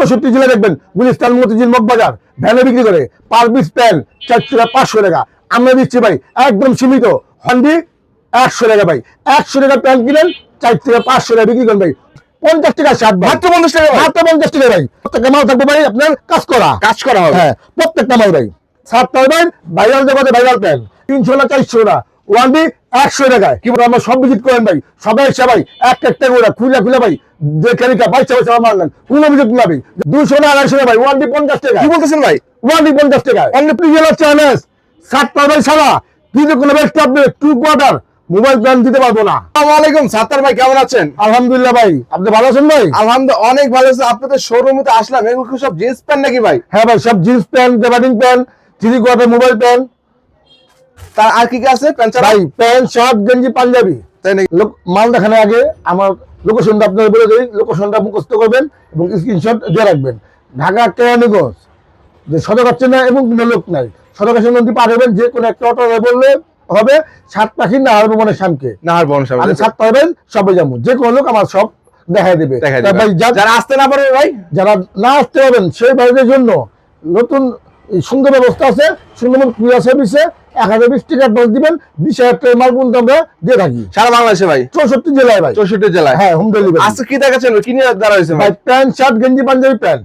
65 জেলা দেখবেন গুলিস্তান মতিঝিল মগবাজার ভ্যানে বিক্রি করে পার পিস প্যান্ট 4 টাকা 500 টাকা আমরা দিচ্ছি ভাই একদম সীমিত হন্ডি 100 টাকা ভাই 100 টাকা প্যান্ট কিনেন 4 থেকে 500 টাকা বিক্রি করেন ভাই 50 টাকা শার্ট মাত্র 50 টাকা মাত্র 50 টাকা ভাই প্রত্যেকটা মাল থাকবে ভাই আপনার কাজ করা হবে হ্যাঁ প্রত্যেকটা মাল ভাই শার্ট পাবেন ভাইরাল জগতে ভাইরাল প্যান্ট 300 না 400 না ওয়ানডি 100 টাকায় কি বলে আমরা সব ভিজিট করেন ভাই সবাই একটা করে খুলে ভাই যে ক্যারিকা বাইচা মারলেন কোনো ভিজিট না ভাই 200 না 250 ভাই ওয়ানডি 50 টাকা কি বলতেছেন ভাই ওয়ানডি 50 টাকা অনলি প্রিজেলার চ্যানেল শার্ট পাবেন সারা কিন্তু কোনো বেস্ট আপনি 2 কোয়ার্টার মোবাইল প্ল্যান দিতে পারবো না। আসসালামু আলাইকুম সাত্তার ভাই, কেমন আছেন? আলহামদুলিল্লাহ ভাই, আপনি ভালো আছেন ভাই? আলহামদুলিল্লাহ অনেক ভালো আছি। আপনাদের শোরুমে তো আসলাম, এগুলো কি সব জিন্স প্যান্ট নাকি ভাই? হ্যাঁ ভাই, সব জিন্স প্যান্ট, ডেবারিং প্যান্ট, 3 কোয়ার্টার মোবাইল প্যান্ট। তার আর কি কি আছে? প্যান্ট ছাড়া ভাই প্যান্ট, শার্ট, গেঞ্জি, পাঞ্জাবি। তাই নাকি? মাল দেখানোর আগে আমার লোকেশনটা আপনাদের বলে দিই, লোকেশনটা মুখস্থ করবেন এবং স্ক্রিনশট দিয়ে রাখবেন। ঢাকা কেরানীগঞ্জ, যে সদর হচ্ছে না এবং কোনো লোক নাই, সদর কাছে নদী পার হবেন, যে কোনো একটা অটো বললে হবে। সাত পাখি নাহার ভবনের সামনে আমি সাত পাবেন সবাই যাবো, যে কোনো লোক আমার সব দেখাই দেবে। ভাই যারা আসতে না পারবে ভাই, যারা না আসতে পারবেন সেই ভাইদের জন্য নতুন সুন্দর ব্যবস্থা আছে। সুন্দরবন কুরিয়ার সার্ভিসে 1020 টাকা অ্যাডভান্স দিবেন, 20,000 টাকা মাল পর্যন্ত আমরা দিয়ে থাকি সারা বাংলাদেশে ভাই, 64 জেলায় ভাই, 64 জেলায়। হ্যাঁ, হোম ডেলিভারি। আজকে কি দেখাচ্ছেন? কি নিয়ে দাঁড়া হয়েছে ভাই? প্যান্ট, শার্ট, গেঞ্জি, পাঞ্জাবি, প্যান্ট।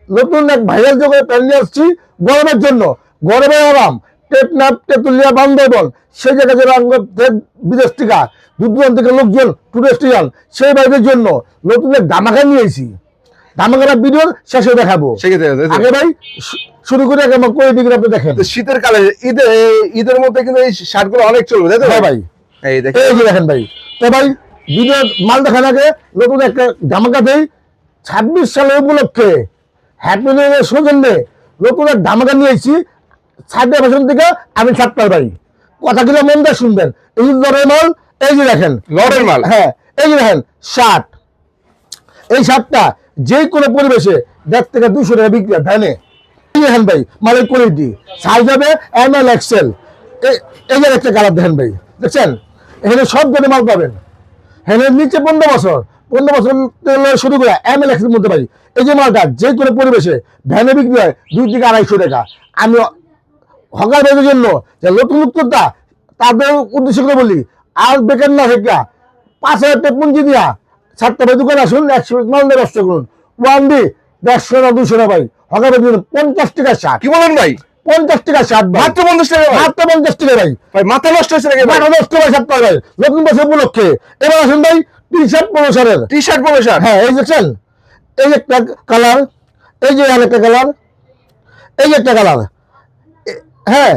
নতুন এক ভাইরাল জগতে প্যান্ট নিয়ে আসছি গরমের জন্য। গরমের আরাম টেকনাফ, তেতুলিয়া, বান্দরবন, সেই জায়গায় যারা বিদেশ থেকে দূর দূরান্ত থেকে লোকজন টুরিস্ট যান, সেই ভাইদের জন্য নতুন এক ধামাকা নিয়েছি। ধামাকাটা ভিডিওর শেষে দেখাবো। আগে ভাই শুরু করে করে দিকে আপনি দেখেন। শীতের কালে ঈদের মধ্যে কিন্তু এই শার্ট গুলো অনেক চলবে, তাই তো? হ্যাঁ ভাই, এই দেখেন ভাই। তো ভাই ভিডিও মাল দেখার আগে নতুন একটা ধামাকা দেই। 26 সালের উপলক্ষে হ্যাপি নিউ ইয়ার সৌজন্যে নতুন এক ধামাকা নিয়েছি সাইডের ফ্যাশন থেকে। আমি ছাড়তাম ভাই, কথাগুলো মন দিয়ে শুনবেন। এই লড়ের মাল, এই যে দেখেন লড়ের মাল। হ্যাঁ, এই যে দেখেন শার্ট। এই শার্টটা যে কোনো পরিবেশে 1.5 থেকে 200 টাকা বিক্রি হয় ভ্যানে। এই দেখেন ভাই মালের কোয়ালিটি, সাইজ হবে ML XL। এই যে একটা কালার দেখেন ভাই, দেখছেন? এখানে সব ধরনের মাল পাবেন। হ্যাঁ, নিচে 15 বছর শুরু করে ML XL মধ্যে ভাই। এই যে মালটা যে কোনো পরিবেশে ভ্যানে বিক্রি হয় 2 থেকে 250 টাকা। আমি হকার ভাইদের জন্য যে নতুন উদ্যোক্তা, তাদের উদ্দেশ্য করে বলি, আর বেকার না থেকে 5,000 টাকা পুঁজি দিয়া 7টা ভাই দোকান আসুন, 100 মাল নিয়ে ব্যবসা করুন। ওয়ানডি 150 না 200 না ভাই, হকার ভাইদের জন্য 50 টাকা শার্ট। কি বলেন ভাই? 50 টাকা শার্ট, মাত্র 50 টাকা? মাত্র 50 টাকা ভাই। ভাই মাথা নষ্ট হয়েছে নাকি? মাথা নষ্ট ভাই, শার্ট পাই ভাই নতুন বছর উপলক্ষে। এবার আসুন ভাই টি শার্ট, পলো শার্টের। টি শার্ট, পলো শার্ট। হ্যাঁ, এই দেখছেন, এই একটা কালার, এই যে আরেকটা কালার, এই যে একটা কালার। হ্যাঁ,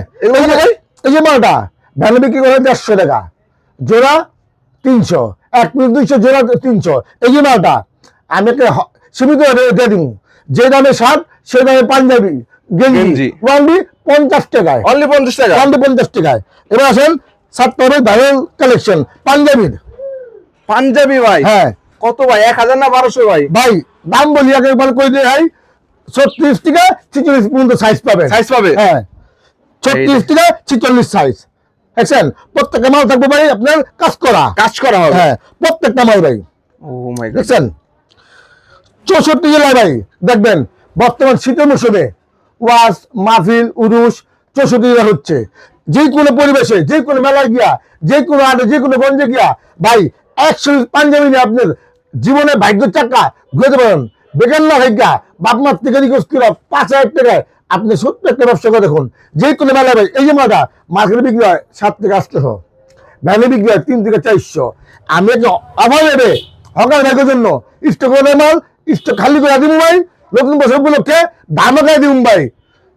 এই যে মালটা ভ্যানে বিক্রি করে 150 টাকা জোড়া, 300, 1 পিস 200, জোড়া 300। এই যে মালটা আমি একটা সীমিত দিয়ে দিব, যে দামে শার্ট সেই দামে পাঞ্জাবি, গেঞ্জি, ওয়ানলি 50 টাকায়। অনলি 50 টাকা? অনলি 50 টাকায়। এবার আসেন সাত পাবেন ভাইরাল কালেকশন পাঞ্জাবির। পাঞ্জাবি ভাই? হ্যাঁ। কত ভাই? 1000 না 1200 ভাই? ভাই দাম বলি আগে একবার কই দিয়ে ভাই, 36 থেকে 46 পর্যন্ত সাইজ পাবেন। সাইজ পাবে? হ্যাঁ, 36 থেকে 46 সাইজ। দেখছেন? প্রত্যেকটা মাল থাকবে ভাই আপনার কাজ করা হবে। হ্যাঁ, প্রত্যেকটা মাল ভাই। ও মাই গড। দেখছেন? 64 জেলায় ভাই দেখবেন বর্তমান শীতের মৌসুমে ওয়াজ মাহফিল উরুস 64 জেলা হচ্ছে। যে কোনো পরিবেশে, যে কোনো মেলায় গিয়া, যে কোনো আডে, যে কোনো গঞ্জে গিয়া ভাই 100 পাঞ্জাবি নিয়ে আপনার জীবনে ভাগ্য চাকা ঘুরতে পারেন। বেকার না ভাগ্যা বাপমার থেকে রিকোয়েস্ট করে 5,000 টাকায় আপনি ছোট্ট একটা ব্যবসা করে দেখুন। যে কোনো মেলায় ভাই এই যে মালটা মার্কেটে বিক্রি হয় 7 থেকে 800, ভ্যানে বিক্রি হয় 3 থেকে 400। আমি একটা অভাব নেবে হকার ভাইয়ের জন্য স্টক করে মাল, স্টক খালি করে দিব ভাই। নতুন বছর উপলক্ষে ধামাকায় দিব ভাই,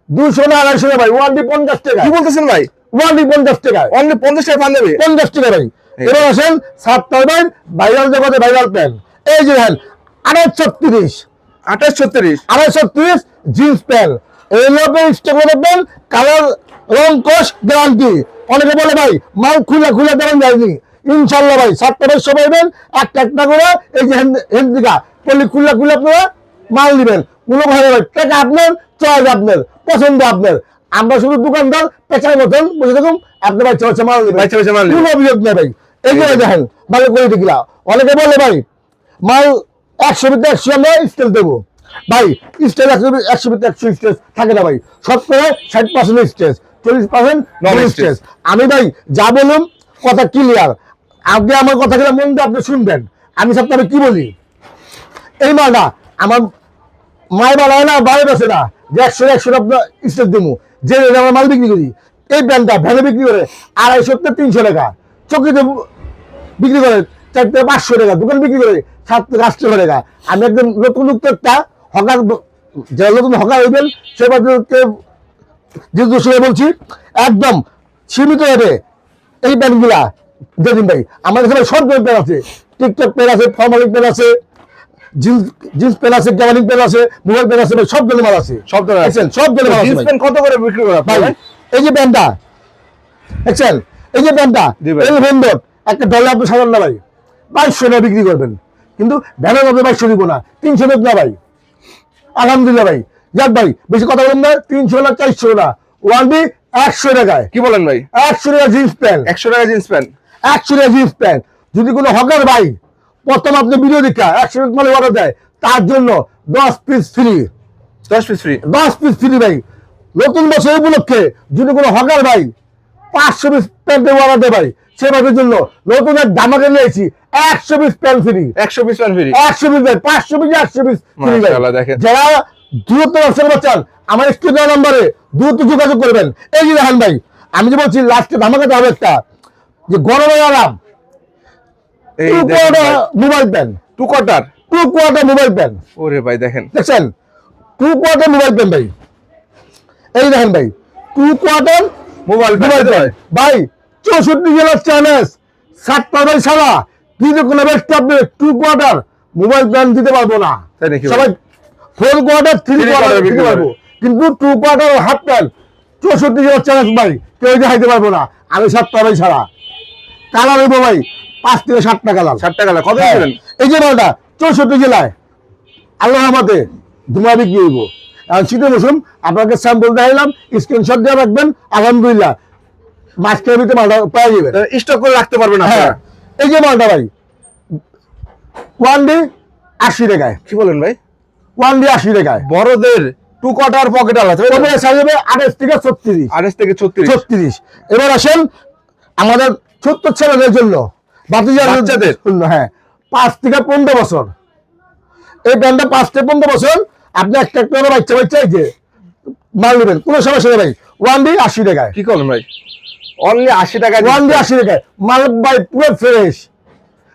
200 না 250 না ভাই, ওয়ানলি 50 টাকা। কি বলতেছেন ভাই? ওয়ানলি 50 টাকা, অনলি 50 টাকা পাঞ্জাবি? 50 টাকা ভাই। এবার আসেন সাত পাবেন ভাইরাল জগতে ভাইরাল প্যান্ট। এই যে দেখেন 2836, 2836 জিন্স প্যান্ট। এই লোকের স্টক করবেন, কালার রং কোশ গ্যারান্টি। অনেকে বলে ভাই মাল খুলে দেবেন যায়নি, ইনশাল্লাহ ভাই 7টা ভাই সবাই দেবেন একটা করে। এই যে হেন্দিকা পলি খুলে আপনারা মাল দিবেন। কোনো ভাই ভাই টাকা আপনার, চয়েস আপনার, পছন্দ আপনার। আমরা শুধু দোকানদার পেছার মতন বসে থাকুন, আপনি ভাই চয়েছে মাল দিবেন, কোনো অভিযোগ নেই ভাই। এই যে দেখেন মালের কোয়ালিটি গুলা। অনেকে বলে ভাই মাল 100 ভিতরে 100 আমরা স্কেল দেবো। ভাই স্টেজ 100 স্টেজ থাকে না ভাই, শতকরা 60% স্টেজ, 40% নন স্টেজ। আমি ভাই যা বলুন কথা ক্লিয়ার, আগে আমার কথাগুলো মন দিয়ে আপনি শুনবেন। আমি সপ্তাহে কি বলি, এই মালটা আমার মায়ের মাল হয় না, বাইরে বসে না যে 100 আপনার স্টেজ দেবো, যে রেটে আমার মাল বিক্রি করি। এই ব্যান্ডটা ভ্যানে বিক্রি করে 250-300 টাকা, চকিতে বিক্রি করে 400-500 টাকা, দোকান বিক্রি করে 700-800 টাকা। আমি একদম নতুন উদ্যোক্তা, হকার, যারা নতুন হকার হইবেন সে যেহেতু সে বলছি একদম সীমিত রেটে এই প্যান্টগুলা দিয়ে দিন ভাই। আমাদের সবাই সব ধরনের প্যান্ট আছে, টিকটক প্যান্ট আছে, ফর্মালিক প্যান্ট আছে, জিন্স প্যান্ট আছে, গ্যাবালিং প্যান্ট আছে, মোবাইল প্যান্ট আছে, সব ধরনের মাল আছে, সব ধরনের দেখছেন, সব ধরনের মাল আছে জিন্স ভাই। প্যান্ট কত করে বিক্রি করেন ভাই আপনারা? এই যে প্যান্টটা দেখছেন, এই যে প্যান্টটা, জি ভাই। এই ভেন্ডর একটা ডলার আপনি সাজান না ভাই, 2200 টাকা বিক্রি করবেন, কিন্তু ভ্যানের মধ্যে 2200 দিব না, 300 দেব না ভাই। আলহামদুলিল্লাহ ভাই, যাক ভাই বেশি কথা বলুন না, 300 না 400 না, ওয়ানলি 100 টাকায়, কি বলেন ভাই? 100 টাকা জিন্স প্যান্ট, 100 টাকা জিন্স প্যান্ট, 100 টাকা জিন্স প্যান্ট। যদি কোনো হকার ভাই প্রথম আপনি ভিডিও দেখা 100 টাকা মানে অর্ডার দেয়, তার জন্য 10 piece free, 10 piece free. 10 piece free ভাই। নতুন বছর উপলক্ষে যদি কোনো হকার ভাই 500 পিস প্যান্টের অর্ডার দেয় ভাই, সে ভাইয়ের জন্য নতুন এক ধামাকা নিয়েছি, 100 piece pant free, 100 piece pant free. 100 piece ভাই, 500 পিস 100 পিস ফ্রি ভাই। মাশাআল্লাহ, দেখেন। যারা দূরত্ব ব্যবসা করতে চান আমার স্ক্রিনে নাম্বারে দ্রুত যোগাযোগ করবেন। এই যে দেখেন ভাই, আমি যে বলছি লাস্টে ধামাকাটা হবে একটা, যে গরমে আরাম এই টু দেখেন কোয়ার্টার ভাই, mobile pant, two quarter. 2 quarter mobile pant, ওরে ভাই দেখেন, দেখছেন 2 কোয়ার্টার মোবাইল প্যান্ট ভাই। এই দেখেন ভাই 2 quarter mobile mobile pant. Pant ভাই, 64 জেলার চ্যালেঞ্জ, 7টা ভাই সারা কিন্তু কোনো ব্যক্তি আপনি 2 কোয়ার্টার মোবাইল প্যান্ট দিতে পারবো না, তাই নাকি ভাই? সবাই 4 কোয়ার্টার 3 quarter কোয়ার্টার বিক্রি দিতে পারবো, কিন্তু 2 কোয়ার্টার হাফ প্যান্ট 64 জেলার চ্যালেঞ্জ ভাই কেউ দেখাইতে পারবো না। আমি 7টা ভাই সারা কালার হইবো ভাই 5 থেকে 7টা কালার। 60 টাকা কত হ্যাঁ, দিবেন? এই যে মালটা 64 জেলায় আল্লাহ রহমতে ধুমা বিক্রি হইব। এখন শীতের মৌসুম, আপনাকে স্যাম্পল দেখাইলাম, স্ক্রিনশট দিয়ে রাখবেন, আলহামদুলিল্লাহ মাঝখানের ভিতরে মালটা পাওয়া যাবে। স্টক করে রাখতে পারবেন হ্যাঁ, আপনারা। এই যে মালটা ভাই ওয়ান ডে 80 টাকায়, কি বলেন ভাই? ওয়ান ডে 80 টাকায়, বড়দের টু কোয়ার্টার পকেট আলা আছে, ওপরে সাইজ হবে 28 থেকে 36, 28 থেকে 36। 36। এবার আসেন আমাদের ছোট্ট ছেলেদের জন্য, বাচ্চাদের? জন্য, হ্যাঁ 5 থেকে 15 বছর, এই প্যান্টটা 5 থেকে 15 বছর আপনি একটা করে বাচ্চা বাচ্চা এই যে মাল নেবেন, কোনো সমস্যা নেই ভাই, ওয়ান ডে 80 টাকায়, কি করেন ভাই? অনলি 80 টাকা। ওয়ান ডে 80 টাকায় মাল ভাই, পুরো ফ্রেশ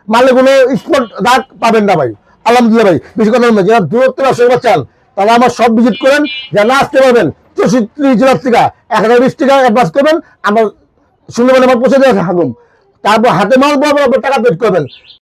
মালে কোনো স্পট দাগ পাবেন না ভাই। আলহামদুলিল্লাহ ভাই, বেশি কথা বলবেন, যারা দূরত্ব ব্যবসা চান তাহলে আমার সব ভিজিট করেন, যারা না আসতে পারবেন 64 জেলার থেকে 1020 টাকা অ্যাডভান্স করবেন, আমার সুন্দরবনে আমার পৌঁছে দেওয়া থাকুন, তারপর হাতে মাল পাবেন, টাকা পেড করবেন।